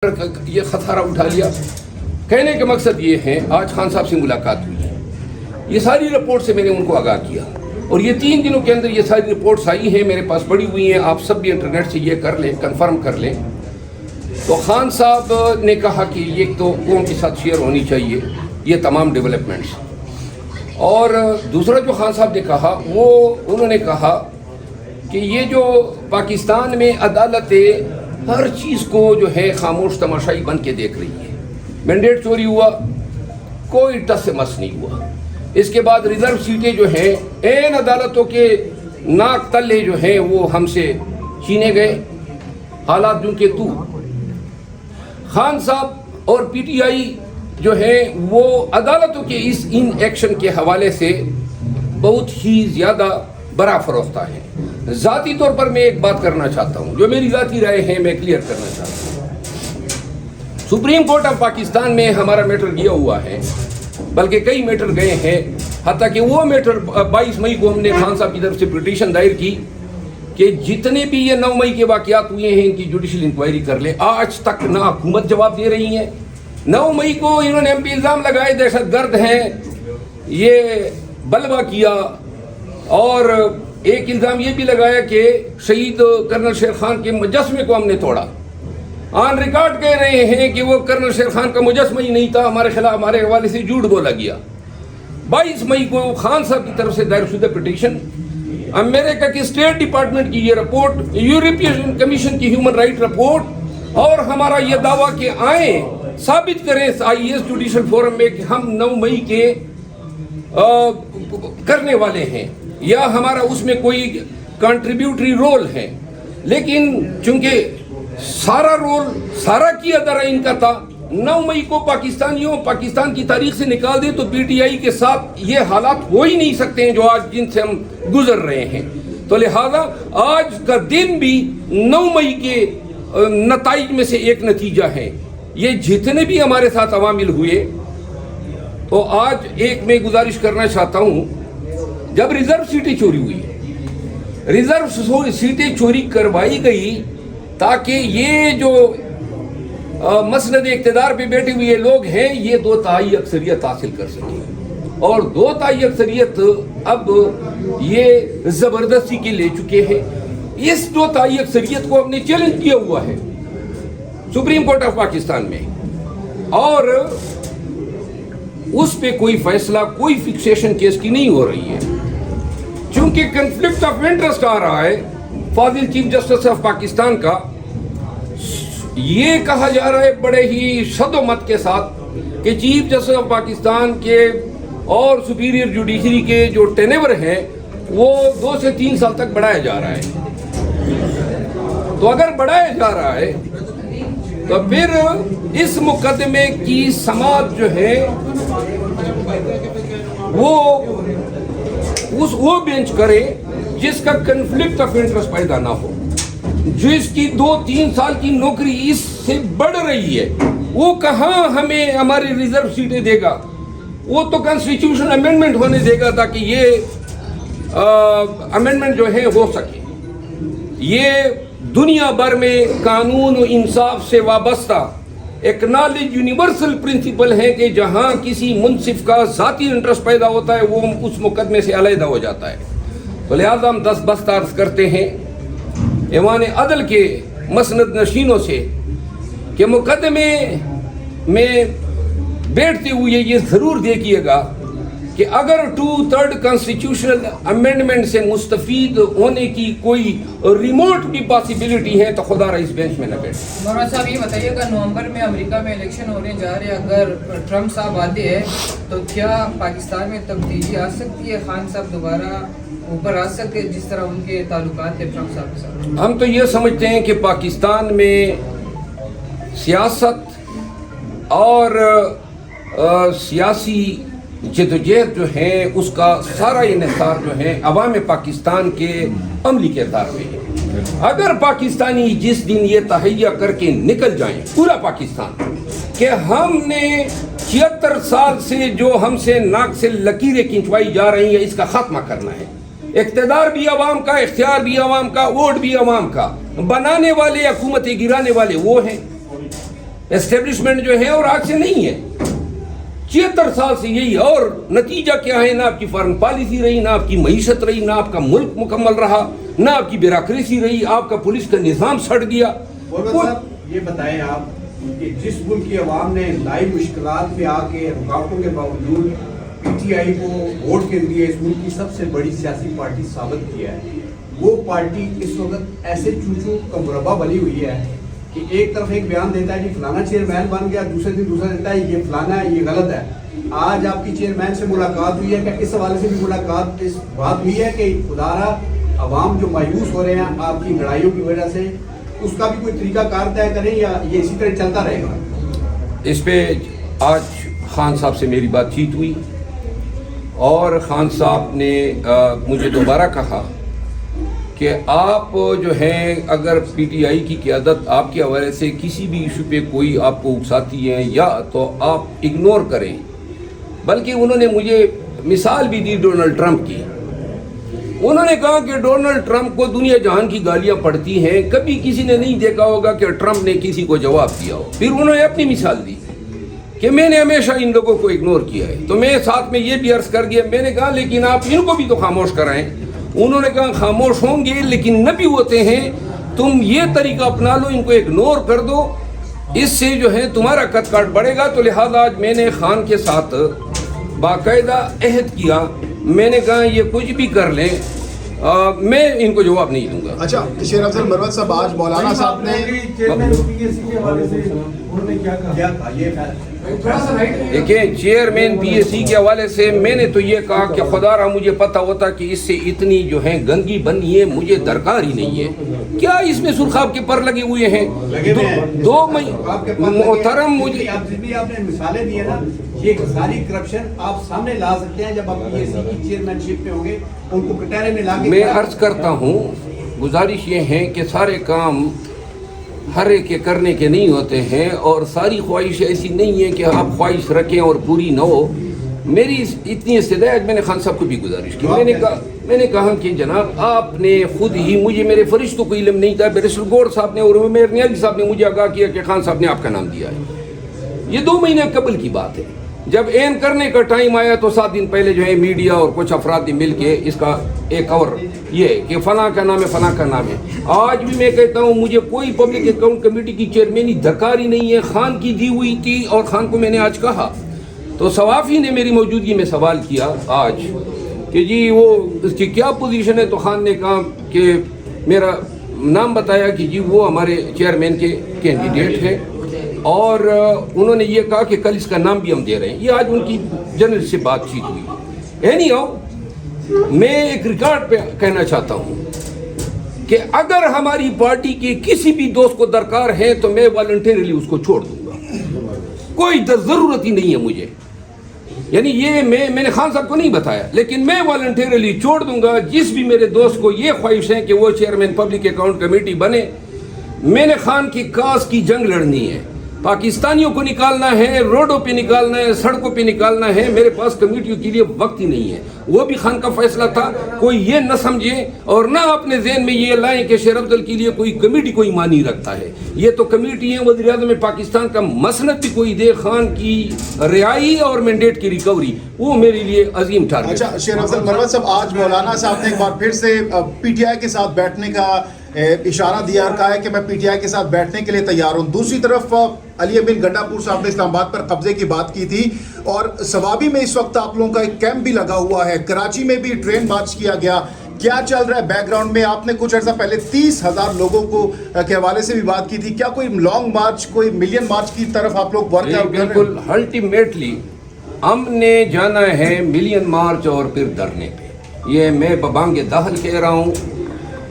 یہ خسارہ اٹھا لیا. کہنے کا مقصد یہ ہے آج خان صاحب سے ملاقات ہوئی ہے, یہ ساری رپورٹ سے میں نے ان کو آگاہ کیا اور یہ 3 دنوں کے اندر یہ ساری رپورٹس آئی ہیں, میرے پاس پڑی ہوئی ہیں, آپ سب بھی انٹرنیٹ سے یہ کر لیں, کنفرم کر لیں. تو خان صاحب نے کہا کہ یہ تو قوم کے ساتھ شیئر ہونی چاہیے یہ تمام ڈیولپمنٹس. اور دوسرا جو خان صاحب نے کہا وہ انہوں نے کہا کہ یہ جو پاکستان میں عدالتیں ہر چیز کو جو ہے خاموش تماشائی بن کے دیکھ رہی ہے. مینڈیٹ چوری ہوا, کوئی ٹس سے مس نہیں ہوا. اس کے بعد ریزرو سیٹیں جو ہیں این عدالتوں کے ناک تلے جو ہیں وہ ہم سے چھینے گئے. حالات جو کہ خان صاحب اور پی ٹی آئی جو ہے وہ عدالتوں کے اس ان ایکشن کے حوالے سے بہت ہی زیادہ برا فروختہ ہے. ذاتی طور پر میں ایک بات کرنا چاہتا ہوں, جو میری ذاتی رائے ہے میں کلیئر کرنا چاہتا ہوں. سپریم کورٹ آف پاکستان میں ہمارا میٹر گیا ہوا ہے, بلکہ کئی میٹر گئے ہیں, حتیٰ کہ وہ میٹر 22 مئی کو ہم نے خان صاحب کی طرف سے پٹیشن دائر کی کہ جتنے بھی یہ 9 مئی کے واقعات ہوئے ہیں ان کی جوڈیشل انکوائری کر لیں. آج تک نہ حکومت جواب دے رہی ہے. 9 مئی کو انہوں نے ہم پہ الزام لگائے دہشت گرد ہیں, یہ بلوا کیا, اور ایک الزام یہ بھی لگایا کہ شہید کرنل شیر خان کے مجسمے کو ہم نے توڑا. آن ریکارڈ کہہ رہے ہیں کہ وہ کرنل شیر خان کا مجسمہ ہی نہیں تھا, ہمارے خلاف ہمارے حوالے سے جھوٹ بولا گیا. 22 مئی کو خان صاحب کی طرف سے دائر شدہ پٹیشن, امریکہ کی اسٹیٹ ڈپارٹمنٹ کی یہ رپورٹ, یورپین کمیشن کی ہیومن رائٹ رپورٹ, اور ہمارا یہ دعویٰ کہ آئیں ثابت کریں IAS جوڈیشل فورم میں کہ ہم 9 مئی کے کرنے والے ہیں یا ہمارا اس میں کوئی کنٹریبیوٹری رول ہے. لیکن چونکہ سارا رول سارا کی ادارہ ان کا تھا, 9 مئی کو پاکستان کی تاریخ سے نکال دیں تو پی ٹی آئی کے ساتھ یہ حالات ہو ہی نہیں سکتے ہیں جو آج جن سے ہم گزر رہے ہیں. تو لہذا آج کا دن بھی 9 مئی کے نتائج میں سے ایک نتیجہ ہے. یہ جتنے بھی ہمارے ساتھ عوامل ہوئے, تو آج ایک میں گزارش کرنا چاہتا ہوں, جب ریزرو سیٹیں چوری ہوئی, ریزرو سیٹیں چوری کروائی گئی تاکہ یہ جو مسند اقتدار پہ بیٹھے ہوئے لوگ ہیں یہ 2/3 اکثریت حاصل کر سکیں, اور 2/3 اکثریت اب یہ زبردستی کے لے چکے ہیں. اس 2/3 اکثریت کو ہم نے چیلنج کیا ہوا ہے سپریم کورٹ آف پاکستان میں, اور اس پہ کوئی فیصلہ, کوئی فکسیشن کیس کی نہیں ہو رہی ہے. چونکہ کنفلکٹ آف انٹرسٹ آ رہا ہے فاضل چیف جسٹس آف پاکستان کا, یہ کہا جا رہا ہے بڑے ہی شد و مت کے ساتھ کہ چیف جسٹس آف پاکستان کے اور سپیریئر جوڈیشری کے جو ٹینیور ہیں وہ 2 سے 3 سال تک بڑھایا جا رہا ہے. تو اگر بڑھایا جا رہا ہے تو پھر اس مقدمے کی سماعت جو ہے وہ بینچ کرے جس کا کنفلکٹ آف انٹرسٹ پیدا نہ ہو, جس کی 2-3 سال کی نوکری اس سے بڑھ رہی ہے. وہ کہاں ہمیں ہماری ریزرو سیٹیں دے گا, وہ تو کانسٹیٹیوشن امینڈمنٹ ہونے دے گا تاکہ یہ امینڈمنٹ جو ہے ہو سکے. یہ دنیا بھر میں قانون و انصاف سے وابستہ ایکنالج یونیورسل پرنسپل ہے کہ جہاں کسی منصف کا ذاتی انٹرسٹ پیدا ہوتا ہے وہ اس مقدمے سے علیحدہ ہو جاتا ہے. تو لہذا ہم دست عرض کرتے ہیں ایوان عدل کے مسند نشینوں سے کہ مقدمے میں بیٹھتے ہوئے یہ ضرور دیکھیے گا کہ اگر 2/3 کانسٹیٹیوشنل امینڈمنٹ سے مستفید ہونے کی کوئی ریموٹ بھی پاسبلٹی ہے تو خدا رہا اس بینچ میں نہ بیٹھے. مولانا صاحب یہ بتائیے گا, نومبر میں امریکہ میں الیکشن ہونے جا رہے ہیں, اگر ٹرمپ صاحب آتے ہیں تو کیا پاکستان میں تبدیلی آ سکتی ہے؟ خان صاحب دوبارہ اوپر آ سکتے جس طرح ان کے تعلقات تھے ٹرمپ صاحب کے ساتھ؟ ہم تو یہ سمجھتے ہیں کہ پاکستان میں سیاست اور سیاسی جدوجہد جو ہے اس کا سارا انحصار جو ہے عوام پاکستان کے عملی کردار پہ ہے. اگر پاکستانی جس دن یہ تہیہ کر کے نکل جائیں پورا پاکستان کہ ہم نے 76 سال سے جو ہم سے ناک سے لکیریں کھنچوائی جا رہی ہیں اس کا خاتمہ کرنا ہے, اقتدار بھی عوام کا, اختیار بھی عوام کا, ووٹ بھی عوام کا, بنانے والے حکومتیں گرانے والے وہ ہیں. اسٹیبلشمنٹ جو ہے اور آج سے نہیں ہے, 76 سال سے یہی. اور نتیجہ کیا ہے؟ نہ آپ کی فارن پالیسی رہی, نہ آپ کی معیشت رہی, نہ آپ کا ملک مکمل رہا, نہ آپ کی بیوروکریسی رہی, آپ کا پولیس کا نظام سڑ گیا. یہ بتائیں آپ کہ جس ملک کی عوام نے لائی مشکلات میں آ کے رکاوٹوں کے باوجود پی ٹی آئی کو ووٹ کے لیے اس ملک کی سب سے بڑی سیاسی پارٹی ثابت کیا ہے, وہ پارٹی اس وقت ایسے چوچو کا مربع بنی ہوئی ہے کہ ایک طرف ایک بیان دیتا ہے کہ فلانا چیئرمین بن گیا, دوسرے دن دوسرا دیتا ہے یہ فلانا ہے, یہ غلط ہے. آج آپ کی چیئرمین سے ملاقات ہوئی ہے, کہ اس حوالے سے بھی ملاقات اس بات ہوئی ہے کہ خدارا عوام جو مایوس ہو رہے ہیں آپ کی لڑائیوں کی وجہ سے, اس کا بھی کوئی طریقہ کار طے کریں یا یہ اسی طرح چلتا رہے گا؟ اس پہ آج خان صاحب سے میری بات چیت ہوئی اور خان صاحب نے مجھے دوبارہ کہا کہ آپ جو ہیں اگر پی ٹی آئی کی قیادت آپ کے حوالے سے کسی بھی ایشو پہ کوئی آپ کو اکساتی ہے یا تو آپ اگنور کریں. بلکہ انہوں نے مجھے مثال بھی دی ڈونلڈ ٹرمپ کی. انہوں نے کہا کہ ڈونلڈ ٹرمپ کو دنیا جہان کی گالیاں پڑتی ہیں, کبھی کسی نے نہیں دیکھا ہوگا کہ ٹرمپ نے کسی کو جواب دیا ہو. پھر انہوں نے اپنی مثال دی کہ میں نے ہمیشہ ان لوگوں کو اگنور کیا ہے. تو میں ساتھ میں یہ بھی عرض کر گیا, میں نے کہا لیکن آپ ان کو بھی تو خاموش کرائیں. انہوں نے کہا خاموش ہوں گے لیکن نبی ہوتے ہیں, تم یہ طریقہ اپنا لو, ان کو اگنور کر دو, اس سے جو ہے تمہارا قد کاٹ بڑھے گا. تو لہذا آج میں نے خان کے ساتھ باقاعدہ عہد کیا, میں نے کہا یہ کچھ بھی کر لیں میں ان کو جواب نہیں دوں گا. اچھا شیر افضل مروت صاحب, آج مولانا صاحب نے دیکھیں چیئرمین پی ایس سی کے حوالے سے میں نے تو یہ کہا کہ خدا را مجھے پتا ہوتا کہ اس سے اتنی جو ہے گندگی بنی ہے, مجھے درکار ہی نہیں ہے. کیا اس میں سرخاب کے پر لگے ہوئے ہیں؟ دو محترم مجھے آپ نے مثالیں دی ہیں نا, یہ ساری کرپشن آپ سامنے لا سکتے ہیں جب آپ پی ایس سی کی چیئرمین شپ پہ ہوں گے, ان کو کٹہرے میں لا کے. میں عرض کرتا ہوں, گزارش یہ ہے کہ سارے کام ہر ایک کے کرنے کے نہیں ہوتے ہیں, اور ساری خواہش ایسی نہیں ہے کہ آپ خواہش رکھیں اور پوری نہ ہو. میری اتنی استدعا میں نے خان صاحب کو بھی گزارش کی, میں نے کہا کہ جناب آپ نے خود ہی, مجھے میرے فرشتوں کو علم نہیں تھا, بیرسٹر گور صاحب نے اور عمیر نیازی صاحب نے مجھے آگاہ کیا کہ خان صاحب نے آپ کا نام دیا ہے. یہ 2 مہینے قبل کی بات ہے. جب این کرنے کا ٹائم آیا تو 7 دن پہلے جو ہے میڈیا اور کچھ افراد نے مل کے اس کا ایک اور یہ کہ فلاں کا نام ہے, فلاں کا نام ہے. آج بھی میں کہتا ہوں مجھے کوئی پبلک اکاؤنٹ کمیٹی کی چیئرمینی درکار ہی نہیں ہے. خان کی دی ہوئی تھی اور خان کو میں نے آج کہا, تو صوافی نے میری موجودگی میں سوال کیا آج کہ جی وہ اس کی کیا پوزیشن ہے, تو خان نے کہا کہ میرا نام بتایا کہ جی وہ ہمارے چیئرمین کے کینڈیڈیٹ ہیں, اور انہوں نے یہ کہا کہ کل اس کا نام بھی ہم دے رہے ہیں. یہ آج ان کی جنرل سے بات چیت ہوئی. اینی ہاؤ, میں ایک ریکارڈ پہ کہنا چاہتا ہوں کہ اگر ہماری پارٹی کے کسی بھی دوست کو درکار ہے تو میں والنٹیرلی اس کو چھوڑ دوں گا, کوئی ضرورت ہی نہیں ہے مجھے. یعنی یہ میں نے خان صاحب کو نہیں بتایا, لیکن میں والنٹیرلی چھوڑ دوں گا. جس بھی میرے دوست کو یہ خواہش ہے کہ وہ چیئرمین پبلک اکاؤنٹ کمیٹی بنے, میں نے خان کی کاس کی جنگ لڑنی ہے. پاکستانیوں کو نکالنا ہے, روڈوں پہ نکالنا ہے, سڑکوں پہ نکالنا ہے. میرے پاس کمیٹیوں کے لیے وقت ہی نہیں ہے. وہ بھی خان کا فیصلہ تھا. کوئی یہ نہ سمجھے اور نہ اپنے ذہن میں یہ لائیں کہ شیر افضل کے لیے کوئی کمیٹی کوئی معنی رکھتا ہے. یہ تو کمیٹی ہے وزیر اعظم پاکستان کا مسند بھی کوئی دے, خان کی رہائی اور مینڈیٹ کی ریکوری, وہ میرے لیے عظیم ٹارگٹ. اچھا شیر افضل مروت صاحب, آج مولانا صاحب نے ایک بار پھر سے پی ٹی آئی کے ساتھ بیٹھنے کا اشارہ دیا اور کہا ہے کہ میں پی ٹی آئی کے ساتھ بیٹھنے کے لیے تیار ہوں. دوسری طرف علی امین گنڈا پور صاحب نے اسلام آباد پر قبضے کی بات کی تھی, اور سوابی میں اس وقت آپ لوگوں کا ایک کیمپ بھی لگا ہوا ہے. کراچی میں بھی ٹرین مارچ کیا گیا. کیا چل رہا ہے بیک گراؤنڈ میں؟ آپ نے کچھ عرصہ پہلے 30,000 لوگوں کو کے حوالے سے بھی بات کی تھی. کیا کوئی لانگ مارچ, کوئی ملین مارچ کی طرف آپ لوگ ورک آؤٹ کر رہے ہیں؟ بالکل, الٹیمیٹلی ہم نے جانا ہے ملین مارچ اور پھر دھرنے پہ. یہ میں ببانگ دہل کہہ رہا ہوں.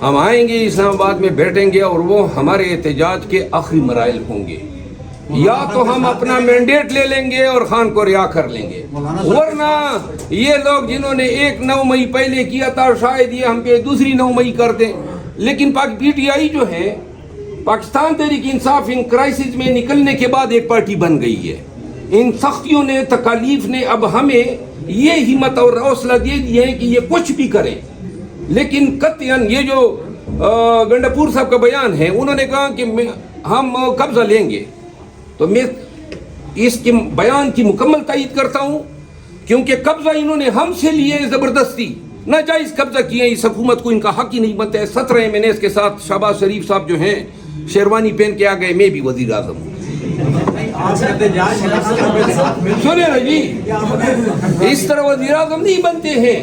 ہم آئیں گے اسلام آباد میں, بیٹھیں گے, اور وہ ہمارے احتجاج کے آخری مراحل ہوں گے. یا تو ہم اپنا مینڈیٹ لے لیں گے اور خان کو رہا کر لیں گے, ورنہ یہ لوگ جنہوں نے 9 مئی پہلے کیا تھا شاید یہ ہم پہ دوسری 9 مئی کر دیں. لیکن پی ٹی آئی جو ہے پاکستان تحریک انصاف ان کرائسس میں نکلنے کے بعد ایک پارٹی بن گئی ہے. ان سختیوں نے, تکالیف نے اب ہمیں یہ ہمت اور حوصلہ دے دی ہے کہ یہ کچھ بھی کریں. لیکن قطعاً یہ جو گنڈا پور صاحب کا بیان ہے, انہوں نے کہا کہ ہم قبضہ لیں گے. تو میں اس کے بیان کی مکمل تائید کرتا ہوں، کیونکہ قبضہ انہوں نے ہم سے لیے زبردستی، ناجائز قبضہ کیے، اس حکومت کو ان کا حق ہی نہیں بنتا ہے۔ 17 MNAs کے ساتھ شہباز شریف صاحب جو ہیں شیروانی پہن کے آ گئے، میں بھی وزیر اعظم ہوں۔ سنیں نا جی، اس طرح وزیر اعظم نہیں بنتے ہیں،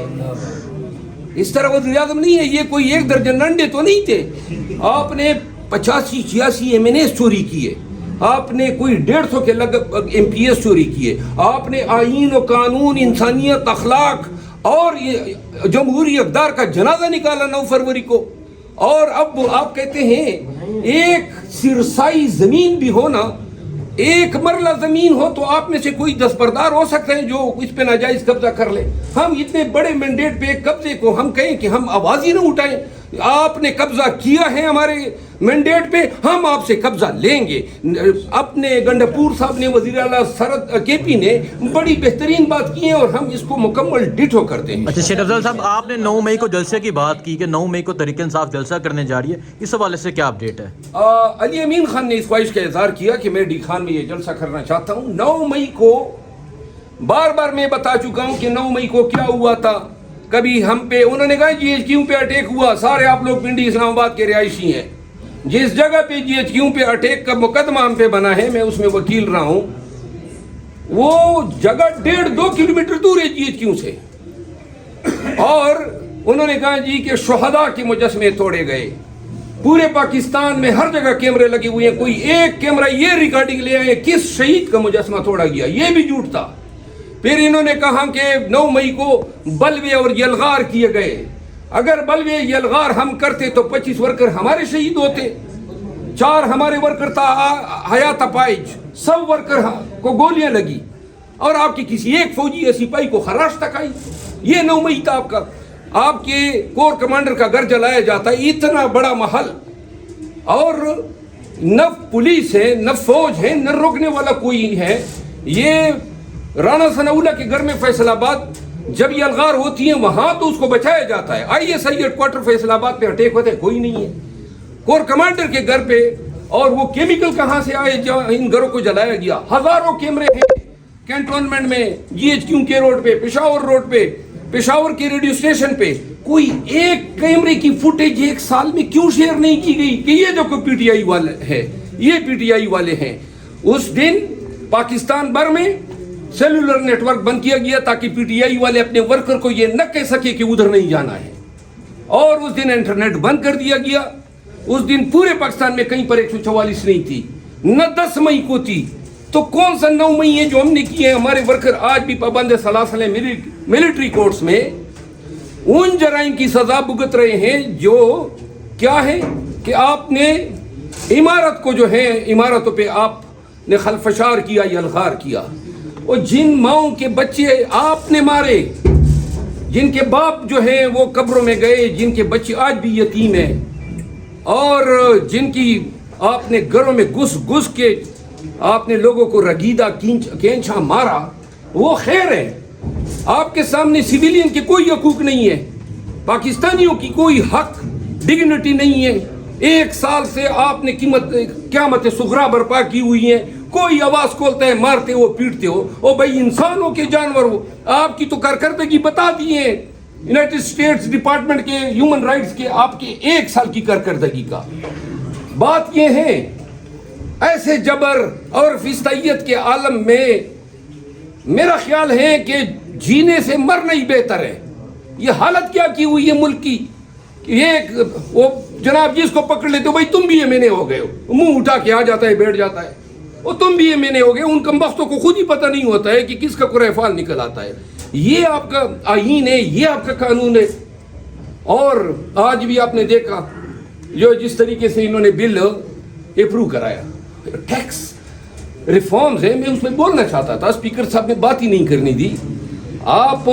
اس طرح وزیر اعظم نہیں ہے، یہ کوئی 1 درجن انڈے تو نہیں تھے۔ آپ نے 85-86 MNAs چوری کیے، آپ نے کوئی 150 کے لگ بھگ MPs چوری کیے، آپ نے آئین و قانون، انسانیت، اخلاق اور جمہوری اقدار کا جنازہ نکالا 9 فروری کو، اور اب آپ کہتے ہیں ایک سرسائی زمین بھی ہونا، 1 مرلہ زمین ہو تو آپ میں سے کوئی دستبردار ہو سکتے ہیں جو اس پہ ناجائز قبضہ کر لے۔ ہم اتنے بڑے مینڈیٹ پہ ایک قبضے کو ہم کہیں کہ ہم آواز ہی نہ اٹھائیں؟ آپ نے قبضہ کیا ہے ہمارے مینڈیٹ پہ، ہم آپ سے قبضہ لیں گے۔ اپنے گنڈپور صاحب نے، وزیر اعلیٰ سرد KP نے بڑی بہترین بات کی ہے اور ہم اس کو مکمل ڈٹو کرتے ہیں۔ اچھا شیخ افضل صاحب، آپ نے 9 مئی کو جلسے کی بات کی کہ 9 مئی کو تحریک انصاف جلسہ کرنے جا رہی ہے، اس حوالے سے کیا اپڈیٹ ہے؟ علی امین خان نے اس خواہش کا اظہار کیا کہ میں ڈی خان میں یہ جلسہ کرنا چاہتا ہوں۔ 9 مئی کو بار بار میں بتا چکا ہوں کہ 9 مئی کو کیا ہوا تھا۔ کبھی ہم پہ انہوں نے کہا GHQ پہ اٹیک ہوا، سارے آپ لوگ پنڈی اسلام آباد کے رہائشی ہیں، جس جگہ پہ GHQ پہ اٹیک کا مقدمہ ہم پہ بنا ہے، میں اس میں وکیل رہا ہوں، وہ جگہ 1.5-2 کلومیٹر دور ہے GHQ سے، اور انہوں نے کہا جی کہ شہداء کے مجسمے توڑے گئے۔ پورے پاکستان میں ہر جگہ کیمرے لگے ہوئے ہیں، کوئی ایک کیمرہ یہ ریکارڈنگ لے آئے کس شہید کا مجسمہ توڑا گیا، یہ بھی جھوٹ تھا۔ پھر انہوں نے کہا کہ 9 مئی کو بلوے اور یلغار کیے گئے، اگر بلوے یلغار ہم کرتے تو 25 ورکر ہمارے شہید ہوتے، 4 ہمارے ورکر تھا حیات اپائج، 100 ورکر کو گولیاں لگی، اور آپ کی کسی ایک فوجی یا سپاہی کو خراش تک آئی۔ یہ 9 مئی تھا آپ کا، آپ کے کور کمانڈر کا گھر جلایا جاتا ہے، اتنا بڑا محل، اور نہ پولیس ہے نہ فوج ہے نہ روکنے والا کوئی ہے۔ یہ رانا ثناءاللہ کے گھر میں فیصل آباد جب یہ الغار ہوتی ہیں وہاں تو اس کو بچایا جاتا ہے، ISI ہیڈ کوارٹر فیصل آباد پہ اٹیک ہوتے کوئی نہیں ہے، کور کمانڈر کے گھر پہ، اور وہ کیمیکل کہاں سے آئے جہاں ان گھروں کو جلایا گیا؟ ہزاروں کیمرے ہیں کینٹونمنٹ میں، GHQ کے روڈ پہ، پشاور روڈ پہ، پشاور کے ریڈیو اسٹیشن پہ، کوئی ایک کیمرے کی فوٹیج 1 سال میں کیوں شیئر نہیں کی گئی کہ یہ جو کوئی PTI والے ہے، یہ PTI والے ہیں؟ اس دن پاکستان بھر میں سیلولر نیٹ ورک بند کیا گیا تاکہ PTI والے اپنے ورکر کو یہ نہ کہہ سکے کہ ادھر نہیں جانا ہے، اور اس دن انٹرنیٹ بند کر دیا گیا۔ اس دن پورے پاکستان میں کہیں پر 144 نہیں تھی، نہ 10 مئی کو تھی، تو کون سا 9 مئی ہے جو ہم نے کیے؟ ہمارے ورکر آج بھی پابند سلاسل ملٹری کورٹس میں ان جرائم کی سزا بھگت رہے ہیں جو کیا ہے کہ آپ نے عمارت کو جو ہے عمارتوں پہ آپ نے خلفشار کیا یا الغار کیا، اور جن ماؤں کے بچے آپ نے مارے، جن کے باپ جو ہیں وہ قبروں میں گئے، جن کے بچے آج بھی یتیم ہیں، اور جن کی آپ نے گھروں میں گھس کے آپ نے لوگوں کو رگیدہ کینچا مارا، وہ خیر ہے۔ آپ کے سامنے سویلین کے کوئی حقوق نہیں ہے، پاکستانیوں کی کوئی حق ڈگنیٹی نہیں ہے۔ 1 سال سے آپ نے قیامت صغریٰ برپا کی ہوئی ہیں، کوئی آواز کھولتا ہے مارتے ہو پیٹتے ہو، او بھائی انسان ہو کہ جانور ہو؟ آپ کی تو کارکردگی بتا دی ہے یونائٹڈ اسٹیٹس ڈپارٹمنٹ کے ہیومن رائٹس کے، آپ کے 1 سال کی کارکردگی کا۔ بات یہ ہے ایسے جبر اور فسطائیت کے عالم میں میرا خیال ہے کہ جینے سے مرنا ہی بہتر ہے۔ یہ حالت کیا کی ہوئی ہے ملک کی، یہ وہ جناب جس کو پکڑ لیتے ہو بھائی تم بھی MNA ہو گئے ہو، منہ اٹھا کے آ جاتا ہے، بیٹھ جاتا ہے، وہ تم بھی MNA ہو گئے۔ ان کمبختوں کو خود ہی پتہ نہیں ہوتا ہے کہ کس کا قرۂ فعال نکل آتا ہے۔ یہ آپ کا آئین ہے، یہ آپ کا قانون ہے۔ اور آج بھی آپ نے دیکھا جو جس طریقے سے انہوں نے بل اپروو کرایا، ٹیکس ریفارمز ہے، میں اس میں بولنا چاہتا تھا، اسپیکر صاحب نے بات ہی نہیں کرنی دی۔ آپ